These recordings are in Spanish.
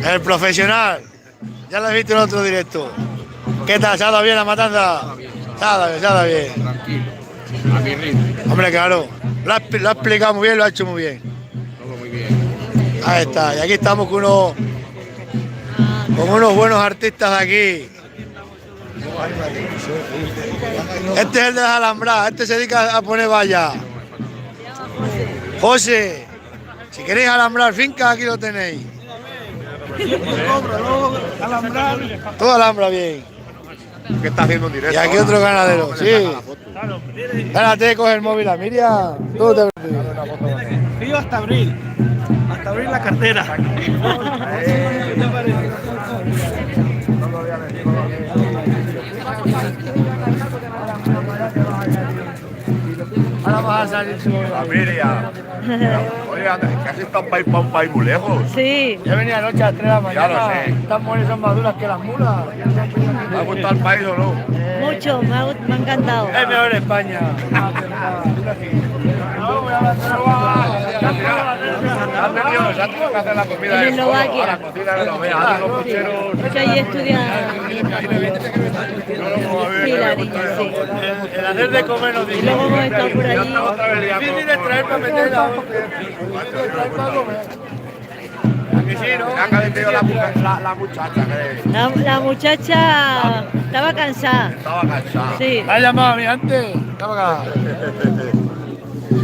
El profesional. Ya lo he visto en otro directo. ¿Qué tal? ¿Se ha dado bien la matanza? Se ha dado bien. Tranquilo. A mi ritmo. Hombre, claro. Lo ha explicado muy bien, lo ha hecho muy bien. Todo muy bien. Ahí está. Y aquí estamos con unos buenos artistas de aquí. Este es el de las Alhambras. Este se dedica a poner valla. José. Si queréis alambrar finca, aquí lo tenéis. Todo alhambra bien. ¿Qué está haciendo en directo? Y aquí otro ganadero, sí. Espérate, coge el móvil a Miriam. Tú te... Fío hasta abril la cartera. ¿Qué te parece? Ahora vas a salir solo. Miriam. Oye, que has estado para un país muy lejos. Sí. Yo venía anoche a las 3 de la mañana. Ya lo sé. Estas mujeres son más duras que las mulas. ¿Te ha gustado el país o no? Mucho, me ha encantado. Es mejor España. Han tenido que hacer la comida En Eslovaquia. La cocina de los veas, los cocheros. Que allí estudia Hilary, sí. El hacer de comer nos Y luego hemos estado por allí. difícil es traer para meter a Ya que ha metido la muchacha, que La muchacha estaba cansada. estaba cansada. Sí. ¿Me has llamado a mí antes?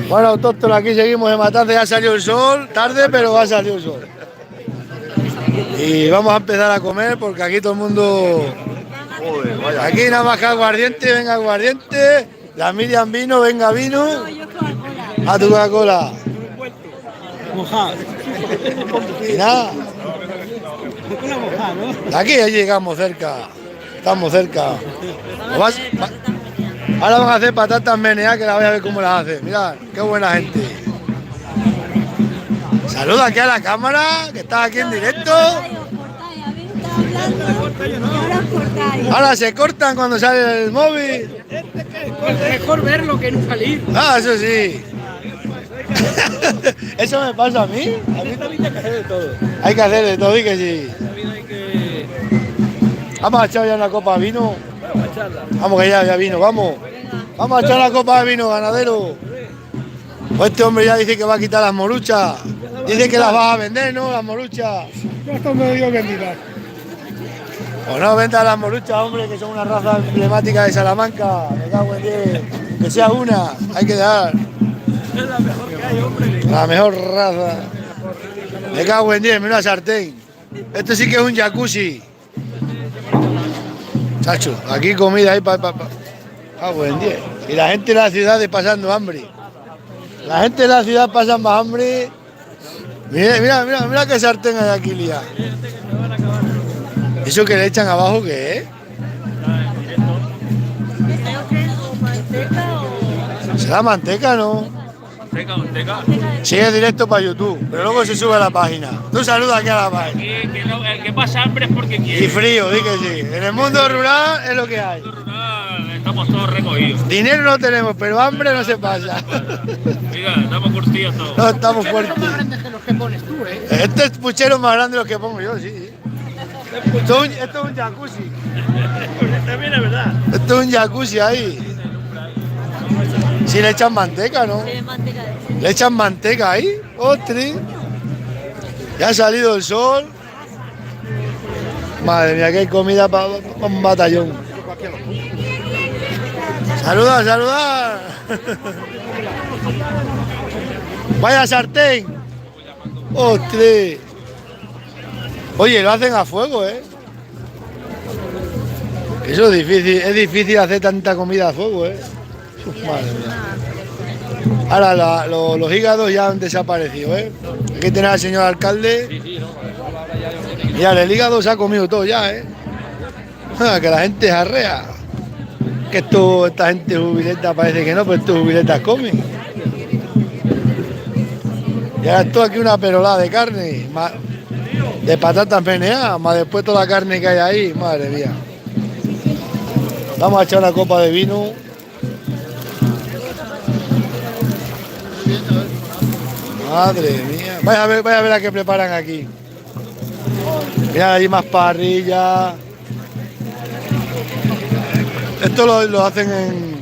Bueno, autóctono, aquí seguimos de matanza, ya salió el sol, tarde, pero ha salido el sol. Y vamos a empezar a comer porque aquí todo el mundo... Joder, vaya. Aquí nada más que aguardiente, venga aguardiente. La Miriam vino, venga vino. A tu Coca-Cola. Mojado. Y nada, Una mojada, ¿no? aquí ya llegamos cerca. Estamos cerca. Ahora van a hacer patatas meneadas que la voy a ver cómo las hace. Mirad, qué buena gente. Saluda aquí a la cámara, que está aquí en directo. Ahora se cortan cuando sale el móvil. Mejor verlo que no salir. Ah, eso sí. Eso me pasa a mí. A mí También hay que hacer de todo. hay que hacer de todo y que sí. También hay que Vamos a echar ya una copa de vino. echarla. Vamos que ya vino, vamos. Vamos a echar una copa de vino, ganadero. Pues este hombre ya dice que va a quitar las moruchas. Dice que las vas a vender, ¿no? Las moruchas. Ya está medio vendida. O no venda las moruchas, hombre, que son una raza emblemática de Salamanca. Me cago en 10. Que sea una, hay que dar. Es la mejor que hay, hombre. La mejor raza. Me cago en 10, menuda sartén. Esto sí que es un jacuzzi. Chacho, aquí comida ahí para... Cago en 10. Y la gente de la ciudad pasando hambre. La gente de la ciudad pasa más hambre. Mira qué sartén hay aquí, Lía. ¿Eso que le echan abajo qué es? ¿Será manteca, no? Manteca. Sí, es directo para YouTube, pero luego se sube a la página. Tú saluda aquí a la página. El que pasa hambre es porque quiere. Y frío, di que sí. En el mundo rural es lo que hay. Estamos todos recogidos. Dinero no tenemos, pero hambre no se pasa. Mira, estamos curtidos todos. No estamos fuertes. que los que pones tú, ¿eh? Este es puchero más grande de los que pongo yo, sí. Esto es un jacuzzi. También es verdad. Esto es un jacuzzi ahí. Si le echan manteca, ¿no? Le echan manteca ahí. Ostras. Ya ha salido el sol. Madre mía, que hay comida para un batallón. Saluda, saluda. Vaya sartén. Ostras. Oye, lo hacen a fuego, ¿eh? Eso es difícil hacer tanta comida a fuego, ¿eh? Uf, madre mía. Ahora los hígados ya han desaparecido, ¿eh? Aquí tener al señor alcalde. Mira, el hígado se ha comido todo ya, ¿eh? Que la gente jarrea. Que esta gente jubileta parece que no, pero estos jubiletas comen. Y ahora esto aquí una perolada de carne, de patatas meneadas, más después toda la carne que hay ahí, madre mía. Vamos a echar una copa de vino. Madre mía. Vaya a ver a qué preparan aquí. Mira, hay más parrillas. Esto lo hacen en...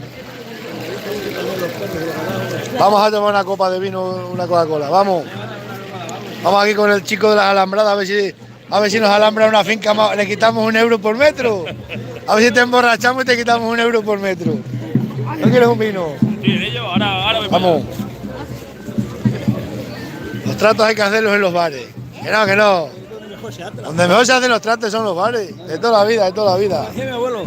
Vamos a tomar una copa de vino, una Coca-Cola, vamos. Vamos aquí con el chico de las alambradas, a ver si nos alambra una finca, le quitamos 1 euro por metro. A ver si te emborrachamos y te quitamos 1 euro por metro. ¿No quieres un vino? Sí, de ello, ahora me Vamos. Los tratos hay que hacerlos en los bares. Que no, que no. Donde mejor se hacen los tratos son los bares. De toda la vida, de toda la vida. Decía mi abuelo,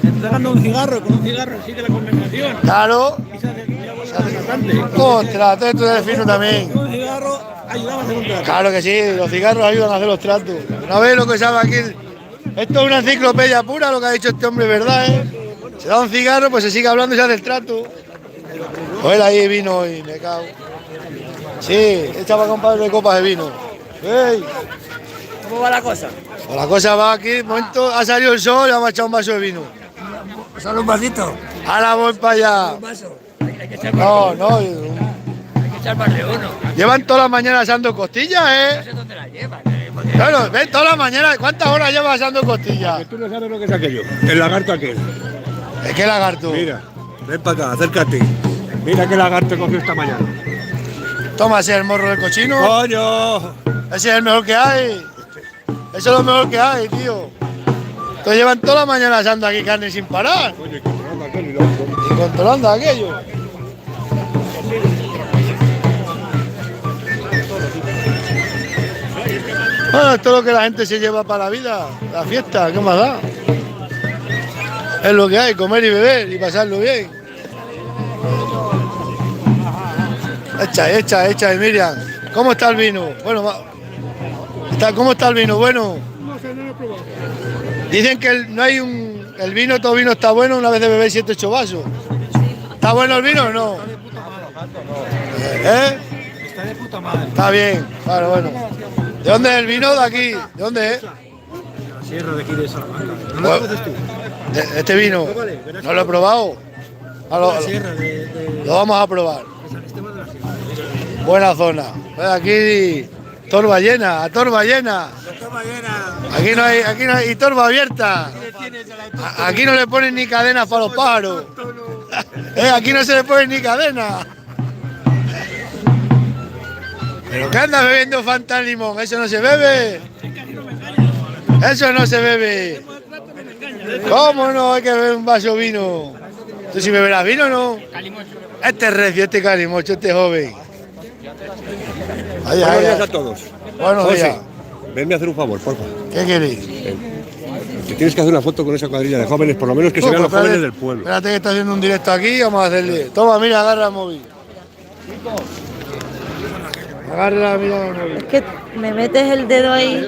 entregando un cigarro, con un cigarro sigue la conversación. Claro. Y se hace mi abuelo bastante. Ostras, esto es fino también. Con un cigarro ayudaba a hacer un trato. Claro que sí, los cigarros ayudan a hacer los tratos. ¿No ves lo que sabe aquí? Esto es una enciclopedia pura, lo que ha dicho este hombre, ¿verdad? Se da un cigarro, pues se sigue hablando y se hace el trato. Pues ahí vino y me cago. Sí, echaba compadre de copas de vino. ¡Ey! ¿Cómo va la cosa? Pues la cosa va aquí, de momento ha salido el sol y vamos a echar un vaso de vino. Solo un vasito. Ahora voy para allá. Un vaso. Hay que echar No, no. Hay que echar más de uno. Llevan toda la mañana asando costillas, No ¿eh? sé dónde la llevan. Claro, ven toda la mañana. ¿Cuántas horas llevas asando costillas? Tú no sabes lo que es aquello. El lagarto aquel. ¿Es que lagarto? Mira, ven para acá, acércate. Mira qué lagarto cogió esta mañana. Toma, ese es el morro del cochino. ¡Coño! Ese es el mejor que hay. Eso es lo mejor que hay, tío. Entonces llevan toda la mañana asando aquí carne sin parar. Coño, y controlando aquel y lo otro. Y controlando aquello. Bueno, esto es lo que la gente se lleva para la vida, la fiesta, ¿qué más da? Es lo que hay, comer y beber y pasarlo bien. Echa, Miriam. ¿Cómo está el vino? Bueno, ¿cómo está el vino? Bueno. Dicen que no hay el vino, todo vino está bueno una vez de beber 7 8 vasos. ¿Está bueno el vino o no? ¿Eh? Está de puta madre. Está bien, claro, bueno. ¿De dónde es el vino? ¿De aquí? ¿De dónde es? La sierra de aquí de Salamanca. ¿No Bueno, lo conoces tú? Este vino, ¿no lo he probado? La sierra de Lo vamos a probar. San Esteban de la Sierra. Buena zona. Pues aquí, torba llena, a torba llena. Toma llena. Aquí no hay y torba abierta. Aquí no le ponen ni cadenas para los pájaros. Aquí no se le ponen ni cadenas. ¿Pero qué andas bebiendo Fanta limón? ¿Eso no se bebe? Eso no se bebe. ¿Cómo no? Hay que beber un vaso de vino. ¿Tú si beberás vino o no? Este es recio, este calimocho, este joven. Ay, Buenos ay, días ay. a todos. Buenos José, días. venme a hacer un favor, porfa. ¿Qué queréis? Que tienes que hacer una foto con esa cuadrilla de jóvenes, por lo menos que se vean los jóvenes del pueblo. Espérate que está haciendo un directo aquí, vamos a hacerle. Toma, mira, agarra el móvil. Agarra, mira el móvil. Es que me metes el dedo ahí.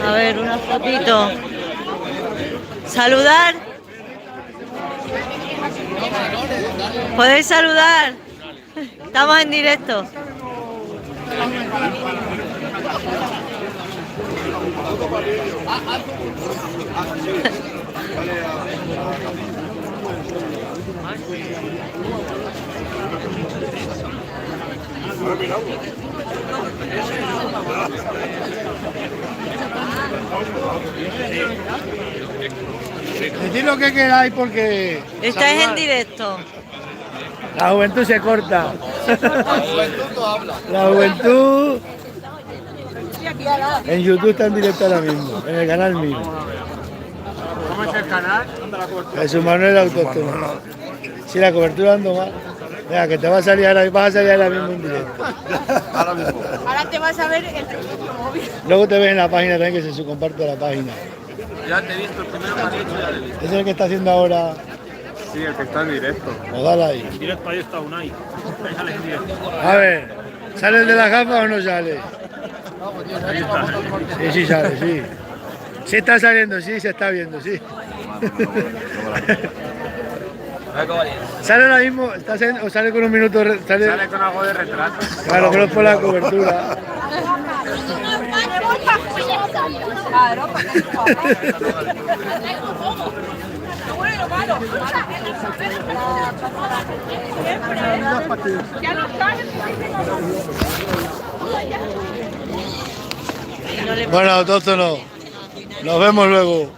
A ver, una fotito. Saludar. ¿Podéis saludar? Estamos en directo. Decid lo que queráis porque Estáis en directo. la juventud se corta. La juventud en YouTube está en directo ahora mismo, en el canal mío. ¿Cómo es el canal? Jesús Manuel Autóctono. Si la cobertura ando mal. Mira, que te va a salir ahora, vas a salir ahora mismo en directo. Ahora te vas a ver el móvil. Luego te ves en la página también, que se comparte la página. Ya te he visto, el primero que has hecho ya te he visto. Ese es el que está haciendo ahora. Sí, el que está en directo. Pues dale ahí. Directo ahí está Unai. Ahí sales en directo. A ver, ¿sale el de las gafas o no sale? Sí, sí sale, sí. Sí está saliendo, sí, se está viendo, sí. Sale ahora mismo, está saliendo, o sale con un minuto, sale, Sale con algo de retraso. claro, pero es por la cobertura. bueno y lo malo. Ya no sabes. Bueno, autóctono. Nos vemos luego.